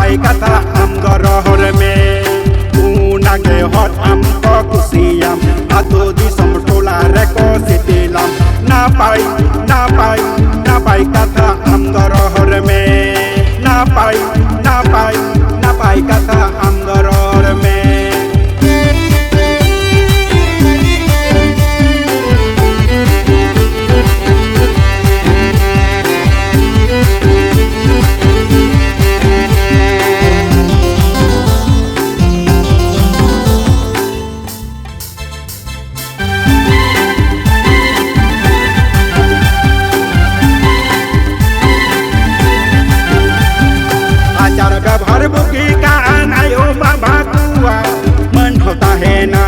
napai kata am goror me una ke hot am ko kusiam atu di somtola reko sitilam napai kata am goror me napai kata am goror me व्यवहार bookie का आयो बाबा कुआ मन होता है ना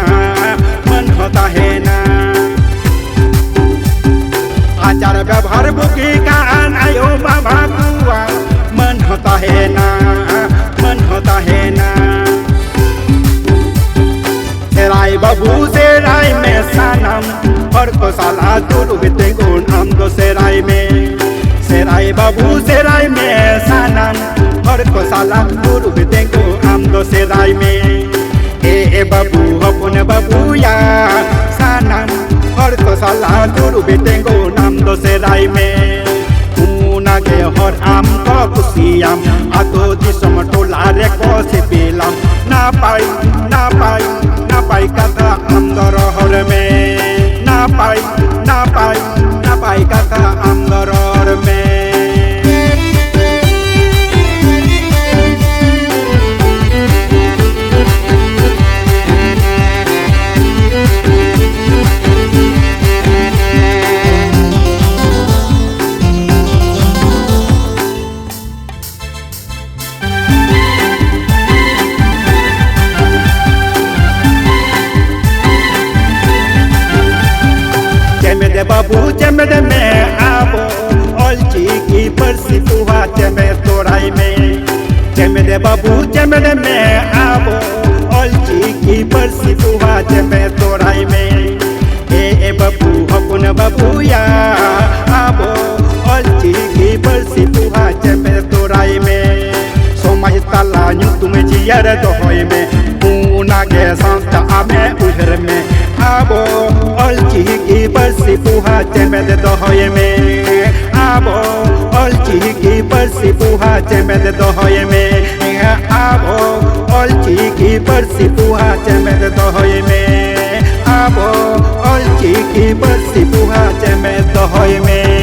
आचार व्यवहार बुकी का आयो बाबा कुआ मन होता है ना सेराई बाबू सेराई में सनम और को साला दूर बिते गुण हम दो सेराई बाबू सेराई में सनम और को साला गुरु बितेंगो हम दो सेराई में ए बाबू अपन बाबू या सानन और को साला गुरु बितेंगो हम दो सेराई में उना के हर आम को कुसियाम आतो दिसम टोला रे को सिपिलाम ना पाई कथा हम दो रहर में ना पाई कथा हम दो रहर में बाबू चमद में आबो ओलची की परसी पुहा चमे तोराई में चमद बाबू चमद में आबो ओलची की परसी पुहा चमे तोराई में ए बाबू हकुन बाबू या आबो ओलची की परसी पुहा चमे तोराई में सोमाज तला न्यू तुम्हें जियर दोहोय में पूना के संस्था आमे उधर में आबो ओलची की परसी पुहा चमेद दोहोय में आबो ओलची की परसी पुहा चमेद दोहोय में आबो ओलची की परसी पुहा चमेद दोहोय में आबो ओलची की परसी पुहा चमेद दोहोय में